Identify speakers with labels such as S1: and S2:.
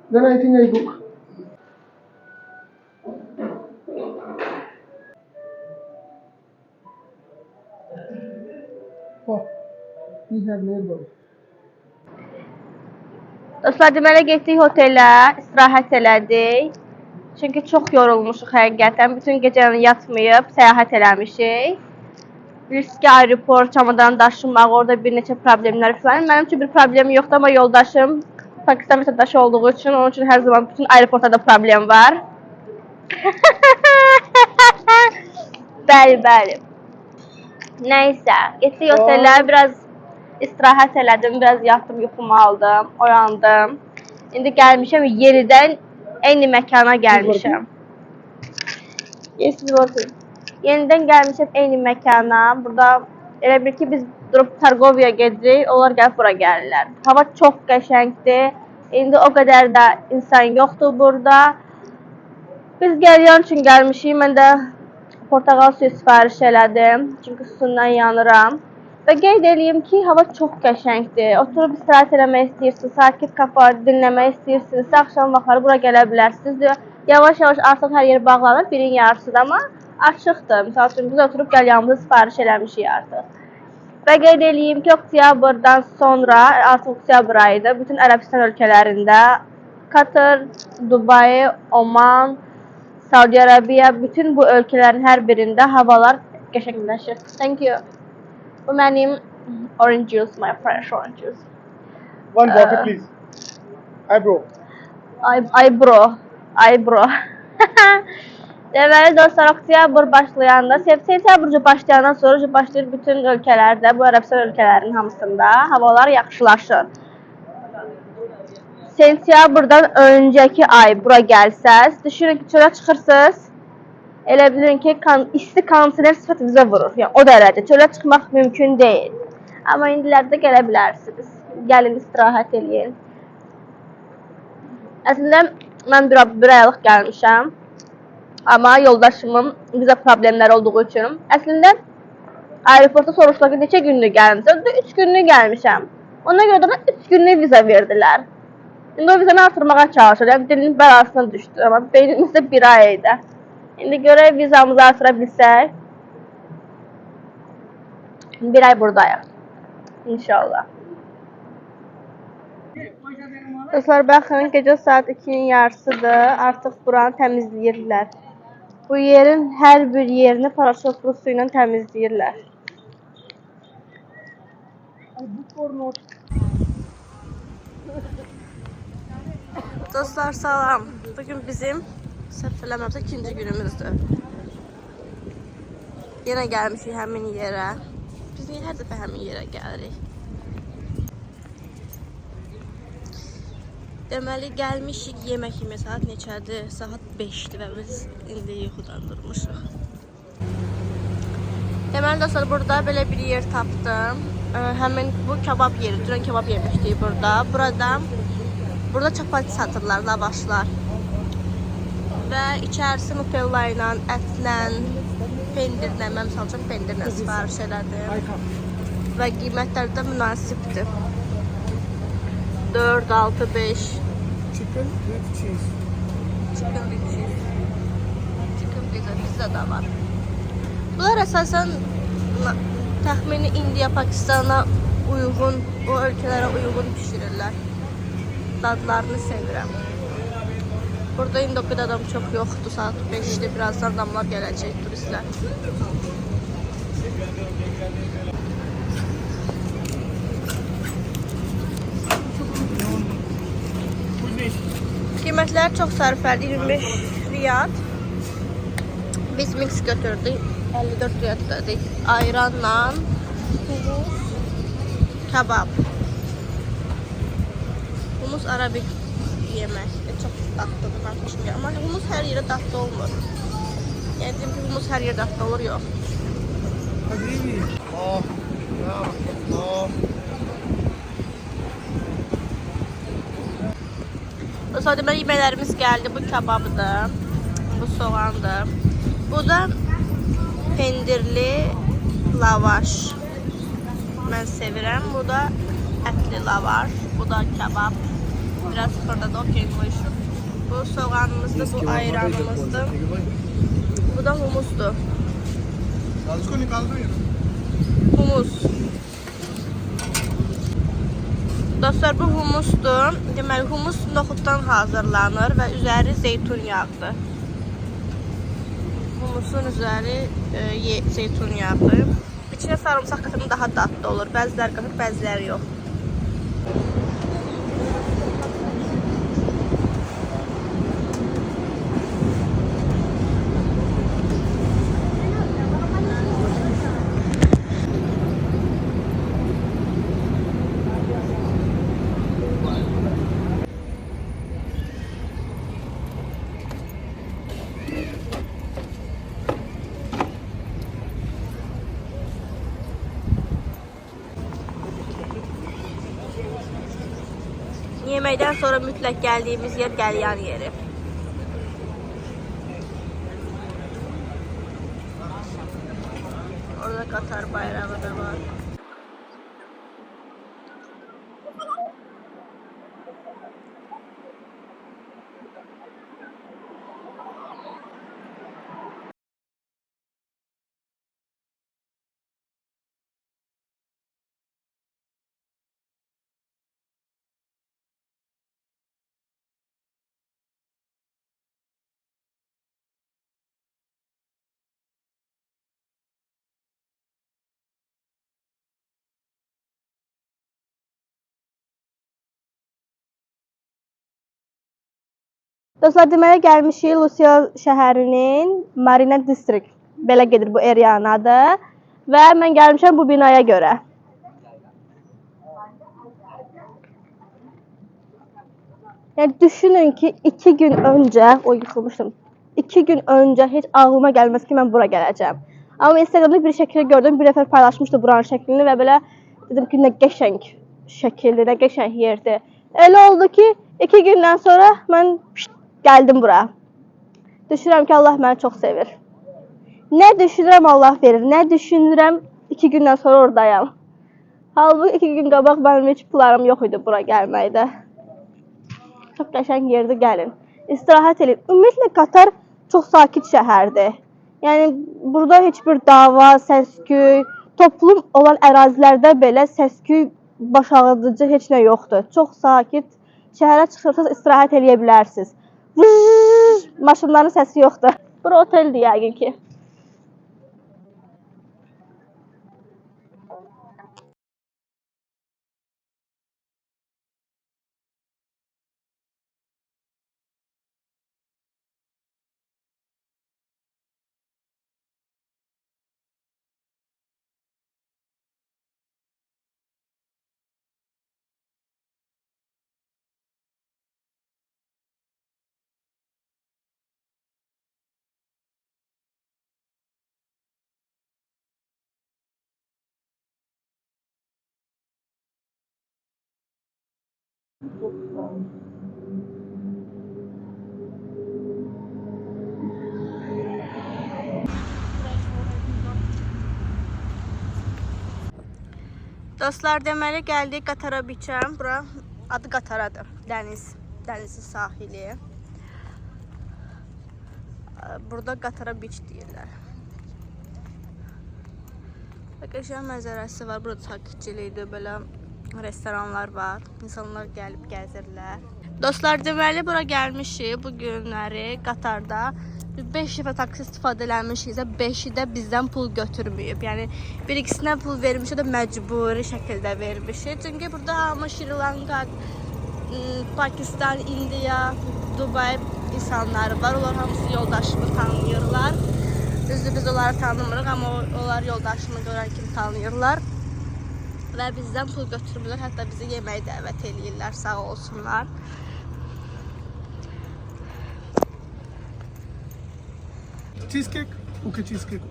S1: Then I think I book. Oh, we have neighbor.
S2: Dostlar, deməli getdik otelə, istirahət elədik. Çünki çox yorulmuşuq həqiqətən. Bütün gecəni yatmayıb, səyahət eləmişik. Bilirsiniz ki, aeroport, çamadan daşınmaq, orada bir neçə problemlər falan. Mənim üçün bir problem yoxdur, amma yoldaşım Pakistan vətəndaşı olduğu üçün, onun üçün hər zaman bütün aeroportlarda problem var. Bəli, bəli. Nəysə, getdik otelə, biraz istirahət elədim, biraz yatdım, yuxumu aldım, oyandım. İndi gəlmişəm, yenidən eyni məkana gəlmişəm. Yenidən gəlmişəm eyni məkana. Burada elə bir ki, biz durub Targoviya gedirik, onlar gəlib bura gəlirlər. Hava çox qəşəngdir. İndi o qədər də insan yoxdur burada. Biz gəlyan üçün gəlmişik. Mən də portağal suyu sifariş elədim. Çünki susundan yanıram. Və qeyd edeyim ki, hava çox qəşəngdir. Oturub istirahət eləmək istəyirsiniz, sakit kafa dinləmək istəyirsiniz, axşam vaxtları bura gələ bilərsiniz. Yavaş-yavaş artıq hər yer bağlanır, birin yarısıdır, amma açıqdır. Misal üçün, biz oturub gəlyanımızı sifariş eləmişik artıq. Və qeyd edeyim ki, oktyabrdan sonra, artıq oktyabr ayıdır, bütün Ərəbistan ölkələrində, Katar, Dubai, Oman, Saudi Arabiya, bütün bu ölkələrin hər birində havalar qəşəngləşir. Thank you. Bu mənim orange juice, my fresh orange juice.
S1: One water, please. Eyebrow.
S2: Eyebrow. Deməli dostlar, oktyabr başlayanda, sentyabrca başlayandan sonra başlayır bütün ölkələrdə, bu Ərəbistan ölkələrinin hamısında havalar yaxşılaşır. Sentyabrdan öncəki ay bura gəlsəz, düşünün ki, çölə çıxırsınız, elə bilin ki, isti kondisioner sifətinizə vurur. Yəni, o dərəcə. Çölə çıxmaq mümkün deyil. Amma indilərdə gələ bilərsiniz. Gəlin, istirahət eləyin. Əslində, mən bir aylıq gəlmişəm. Amma yoldaşımın viza problemləri olduğu üçün. Əslində, aeroportda soruşdular ki, neçə günlük gəlmişəm? 3 günlük gəlmişəm. Ona görə də 3 günlük viza verdilər. İndi o vizanı artırmağa çalışır. Yəni, dilinin bəlasına düşdü. Amma beynimizdə bir ay idi. İndi görək vizamızı artıra bilsək. Bir ay buradayıq. İnşallah. Dostlar, baxın, gecə saat 2-nin yarısıdır. Artıq buranı təmizləyirlər. Bu yerin hər bir yerini paraşotlu su ilə təmizləyirlər. Dostlar, salam. Bugün bizim səhv eləmirəmsə 2-ci günümüzdür. Yenə gəlmişik həmin yerə. Biz niyə hər dəfə həmin yerə gəlirik? Deməli, gəlmişik yemək yemək. Saat neçədir? Saat 5-dir və biz indi yuxudan durmuşuq. Deməli, dostlar, burada belə bir yer tapdım. Həmin bu kebab yeri. Dünən kebab yemişdik burada. Burada çapati satırlar, lavaşlar. Və içərisi nutella ilə, ətlə, pendirlə, mən misal üçün pendirlə sifariş elədim. Və qiymətlər də münasibdir. 4, 6, 5.
S1: Chicken with cheese.
S2: Chicken with cheese. Chicken pizza da var. Bunlar əsasən təxmini Indiya, Pakistana uyğun, o ölkələrə uyğun pişirirlər. Dadlarını sevirəm. Burada indi o qədər adam çox yoxdur, saat 5-dir, birazdan adamlar gələcək, turistlər. Qiymətlər çox sərfəli, 25 riyad. Biz mix götürdük, 54 riyad ödədik. Ayranla, humus, kebab. Humus arabik yemək. Çox dadlıdır, mən xoşum. Amma humus hər yerə dadlı olmur. Yəni, deyim ki, humus hər yerə dadlı olur, yox. Sonra deməli, yeməklərimiz gəldi. Bu kebabdır, bu soğandır. Bu da pendirli lavaş. Mən sevirəm. Bu da ətli lavaş, bu da kebab. Biraz burada da okey koymuşum. Bu soğanımızdır, bu ayranımızdır. Bu da humusdur. Humus. Dostlar, bu humusdur. Deməli, humus noxuddan hazırlanır və üzəri zeytun yağıdır. Humusun üzəri zeytun yağıdır. İçinə sarımsaq qatımı daha dadlı olur. Bəziləri qatır, bəziləri yox. Yeməkdən sonra mütləq gəldiyimiz yer qəlyan yeri. Orada Qatar bayrağı da var. Dostlar, deməli gəlmişik Lucia şəhərinin Marina District. Belə gedir bu eriyanın adı. Və mən gəlmişəm bu binaya görə. Yəni düşünün ki, 2 gün öncə, yıxılmışdım. 2 gün öncə heç ağlıma gəlməz ki, mən bura gələcəm. Amma Instagramda bir şəkil gördüm, bir nəfər paylaşmışdı buranın şəklini və belə dedim ki, nə qəşəng şəkildir, nə qəşəng yerdir. Elə oldu ki, 2 gündən sonra mən gəldim bura. Düşünürəm ki, Allah məni çox sevir. Nə düşünürəm, Allah verir. Nə düşünürəm, 2 gündən sonra oradayam. Halbuki 2 gün qabaq mənim heç planım yox idi bura gəlməkdə. Çox qəşəng yerdə gəlin. İstirahət edin. Ümumiyyətlə, Qatar çox sakit şəhərdir. Yəni, burada heç bir dava, səsküy, toplum olan ərazilərdə belə səsküy baş ağrıdıcı heç nə yoxdur. Çox sakit. Şəhərə çıxırsınız, istirahət edə bilərsiniz. Maşınların səsi yoxdur. Bura oteldir yəqin ki. Dostlar, deməli gəldik Qatara biçəm. Bura adı Qataradır. Dənizin sahili. Burada Qatara biç deyirlər. Qəşəng mənzərəsi var. Burada sakitçilikdir, belə restoranlar var. İnsanlar gəlib gəzirlər. Dostlar, deməli bura gəlmişik bu günləri Qatarda. 5 dəfə taksi istifadə eləmişiksə 5-i də bizdən pul götürməyib. Yəni bir ikisinə pul vermişik, o da məcburi şəkildə vermişik. Çünki burada hamı Şri Lanka, Pakistan, Indiya, Dubay insanları var. Onlar hamısı yoldaşımı tanıyırlar. Düzdür, biz onları tanımırıq, amma onlar yoldaşımı görən kimi tanıyırlar. Və bizdən pul götürmürlər, hətta bizi yeməyə dəvət edirlər, sağ olsunlar.
S1: Cheesecake? Okay, cheesecake.